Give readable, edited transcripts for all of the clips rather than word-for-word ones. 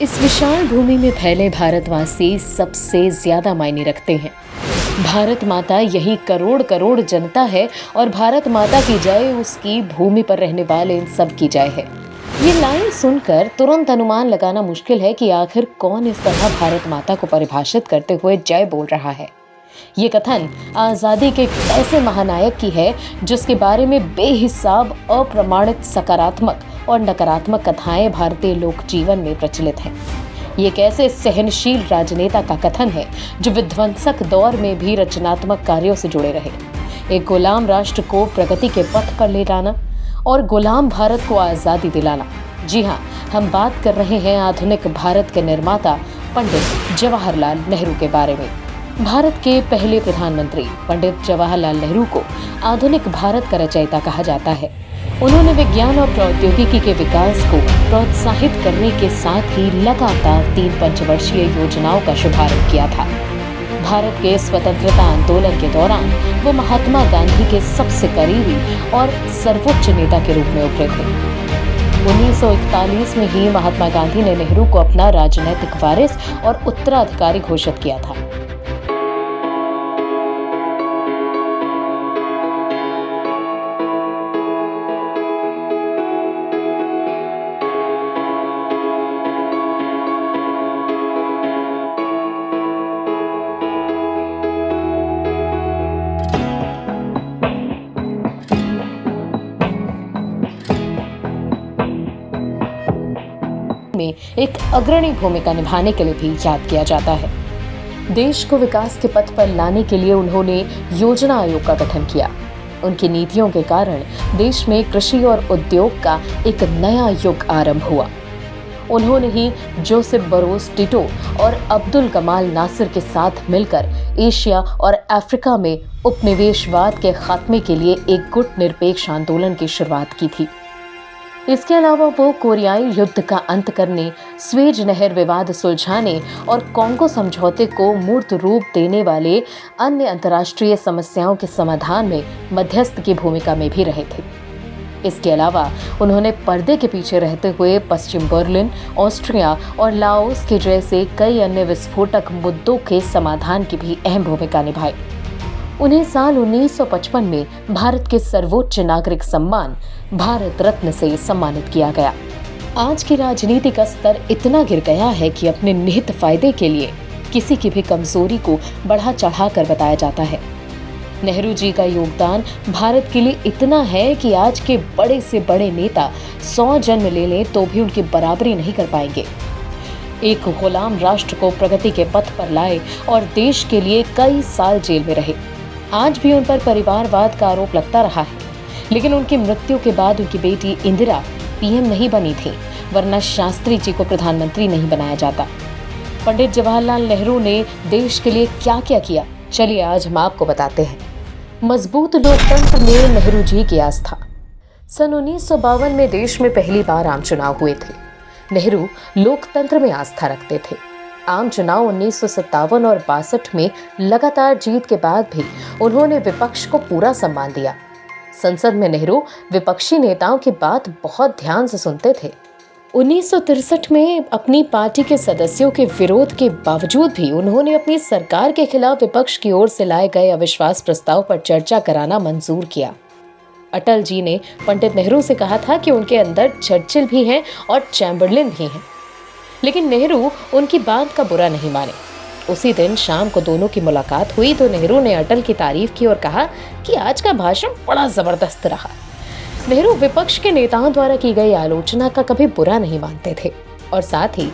इस विशाल भूमि में फैले भारतवासी सबसे ज्यादा मायने रखते हैं। भारत माता यही करोड़ करोड़ जनता है और भारत माता की जय उसकी भूमि पर रहने वाले इन सब की जय है। ये लाइन सुनकर तुरंत अनुमान लगाना मुश्किल है कि आखिर कौन इस तरह भारत माता को परिभाषित करते हुए जय बोल रहा है। ये कथन आजादी के एक ऐसे महानायक की है जिसके बारे में बेहिसाब अप्रमाणित सकारात्मक और नकारात्मक कथाएं भारतीय लोक जीवन में प्रचलित हैं। ये एक ऐसे सहनशील राजनेता का कथन है जो विध्वंसक दौर में भी रचनात्मक कार्यों से जुड़े रहे, एक गुलाम राष्ट्र को प्रगति के पथ पर ले जाना और गुलाम भारत को आजादी दिलाना। जी हाँ, हम बात कर रहे हैं आधुनिक भारत के निर्माता पंडित जवाहरलाल नेहरू के बारे में। भारत के पहले प्रधानमंत्री पंडित जवाहरलाल नेहरू को आधुनिक भारत का रचयिता कहा जाता है। उन्होंने विज्ञान और प्रौद्योगिकी के विकास को प्रोत्साहित करने के साथ ही लगातार 3 पंचवर्षीय योजनाओं का शुभारंभ किया था। भारत के स्वतंत्रता आंदोलन के दौरान वो महात्मा गांधी के सबसे करीबी और सर्वोच्च नेता के रूप में उभरे थे। 1941 में ही महात्मा गांधी ने नेहरू को अपना राजनैतिक वारिस और उत्तराधिकारी घोषित किया था। में एक अग्रणी भूमिका निभाने के लिए भी याद किया जाता है। देश को विकास के पथ पर लाने के लिए उन्होंने योजना आयोग का गठन किया। उनकी नीतियों के कारण देश में कृषि और उद्योग का एक नया युग आरंभ हुआ। उन्होंने ही जोसेफ बरोस टिटो और अब्दुल कमाल नासिर के साथ मिलकर एशिया और अफ्रीका में उपनिवेशवाद के खात्मे के लिए एक गुट निरपेक्ष आंदोलन की शुरुआत की थी। इसके अलावा वो कोरियाई युद्ध का अंत करने, स्वेज नहर विवाद सुलझाने और कॉन्गो समझौते को मूर्त रूप देने वाले अन्य अंतर्राष्ट्रीय समस्याओं के समाधान में मध्यस्थ की भूमिका में भी रहे थे। इसके अलावा उन्होंने पर्दे के पीछे रहते हुए पश्चिम बर्लिन, ऑस्ट्रिया और लाओस के जैसे कई अन्य विस्फोटक मुद्दों के समाधान की भी अहम भूमिका निभाई। उन्हें साल 1955 में भारत के सर्वोच्च नागरिक सम्मान भारत रत्न से सम्मानित किया गया। आज की राजनीति का स्तर इतना गिर गया है कि अपने निहित फायदे के लिए किसी की भी कमजोरी को बढ़ा चढ़ा कर बताया जाता है। नेहरू जी का योगदान भारत के लिए इतना है कि आज के बड़े से बड़े नेता 100 जन्म ले लें तो भी उनकी बराबरी नहीं कर पाएंगे। एक गुलाम राष्ट्र को प्रगति के पथ पर लाए और देश के लिए कई साल जेल में रहे। आज भी उन पर परिवारवाद का आरोप लगता रहा है, लेकिन उनकी मृत्यु के बाद उनकी बेटी इंदिरा पीएम नहीं बनी थी, वरना शास्त्री जी को प्रधानमंत्री नहीं बनाया जाता। पंडित जवाहरलाल नेहरू ने देश के लिए क्या क्या किया, चलिए आज हम आपको बताते हैं। मजबूत लोकतंत्र में नेहरू जी की आस्था। सन 1952 में देश में पहली बार आम चुनाव हुए थे। नेहरू लोकतंत्र में आस्था रखते थे। आम चुनाव 1957 और 62 में लगातार जीत के बाद भी उन्होंने विपक्ष को पूरा सम्मान दिया। संसद में नेहरू विपक्षी नेताओं की बात बहुत ध्यान से सुनते थे। 1963 में अपनी पार्टी के सदस्यों के विरोध के बावजूद भी उन्होंने अपनी सरकार के खिलाफ विपक्ष की ओर से लाए गए अविश्वास प्रस्ताव पर चर्चा कराना मंजूर किया। अटल जी ने पंडित नेहरू से कहा था कि उनके अंदर चर्चिल भी हैं और चैम्बरलिन भी हैं, लेकिन नेहरू उनकी बात का बुरा नहीं माने। उसी दिन शाम को दोनों की मुलाकात हुई तो नेहरू ने अटल की तारीफ की और कहा कि आज का भाषण बड़ा जबरदस्त रहा। नेहरू विपक्ष के नेताओं द्वारा की गई आलोचना का कभी बुरा नहीं मानते थे और साथ ही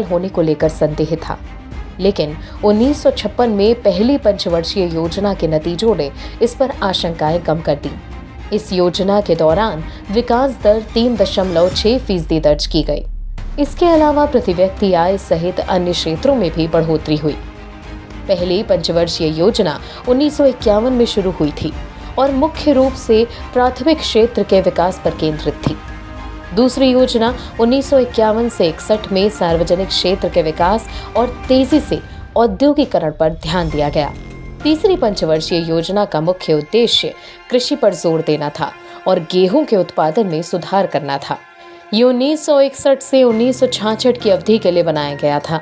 होने को लेकर संदेह था, लेकिन 1956 में पहली पंचवर्षीय योजना के नतीजों ने इस पर आशंकाएं कम कर दी। इस योजना के दौरान विकास दर 3.6% दर्ज की गई। इसके अलावा प्रति व्यक्ति आय सहित अन्य क्षेत्रों में भी बढ़ोतरी हुई। पहली पंचवर्षीय योजना 1951 में शुरू हुई थी और मुख्य रूप से प्राथमिक क्षेत्र के विकास पर केंद्रित थी। दूसरी योजना 1951 से 61 में सार्वजनिक क्षेत्र के विकास और तेजी से औद्योगिकरण पर ध्यान दिया गया। तीसरी पंचवर्षीय योजना का मुख्य उद्देश्य कृषि पर जोर देना था और गेहूं के उत्पादन में सुधार करना था। ये 1961 से 1966 की अवधि के लिए बनाया गया था।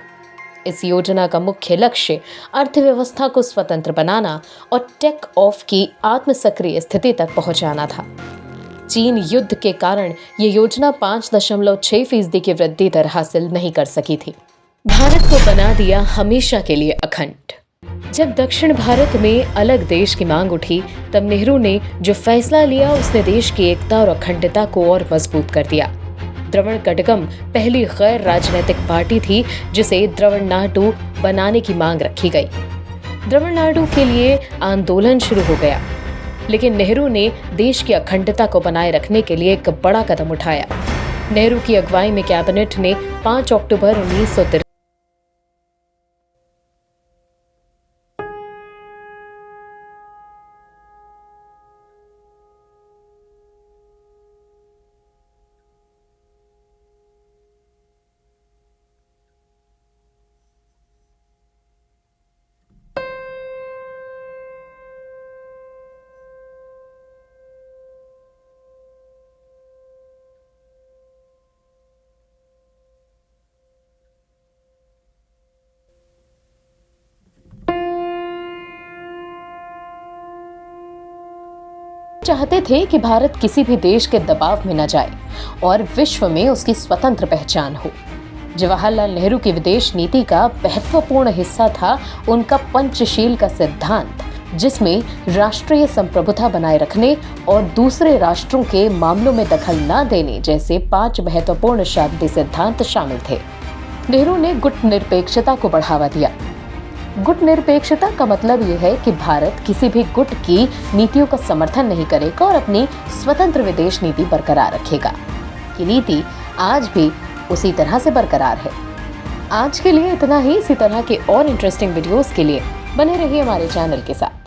इस योजना का मुख्य लक्ष्य अर्थव्यवस्था को स्वतंत्र बनाना और टेक ऑफ की आत्मसक्रिय स्थिति तक पहुंचाना था। चीन युद्ध के कारण ये योजना 5.6% की वृद्धि दर हासिल नहीं कर सकी थी। भारत को बना दिया हमेशा के लिए अखंड। जब दक्षिण भारत में अलग देश की मांग उठी, तब नेहरू ने जो फैसला लिया उसने देश की एकता और अखंडता को और मजबूत कर दिया। द्रविड़ कड़गम पहली गैर राजनीतिक पार्टी थी जिसे द्रविड़ नाडु बनाने की मांग रखी गई। द्रविड़ नाडु के लिए आंदोलन शुरू हो गया, लेकिन नेहरू ने देश की अखंडता को बनाए रखने के लिए एक बड़ा कदम उठाया। नेहरू की अगुवाई में कैबिनेट ने 5 अक्टूबर 1953 चाहते थे कि भारत किसी भी देश के दबाव में न जाए और विश्व में उसकी स्वतंत्र पहचान हो। जवाहरलाल नेहरू की विदेश नीति का महत्वपूर्ण हिस्सा था उनका पंचशील का सिद्धांत, जिसमें राष्ट्रीय संप्रभुता बनाए रखने और दूसरे राष्ट्रों के मामलों में दखल न देने जैसे 5 महत्वपूर्ण शांति सिद्धांत शामिल थे। नेहरू ने गुट निरपेक्षता को बढ़ावा दिया। गुट निरपेक्षता का मतलब यह है कि भारत किसी भी गुट की नीतियों का समर्थन नहीं करेगा और अपनी स्वतंत्र विदेश नीति बरकरार रखेगा। ये नीति आज भी उसी तरह से बरकरार है। आज के लिए इतना ही। इसी तरह के और इंटरेस्टिंग वीडियोस के लिए बने रहिए हमारे चैनल के साथ।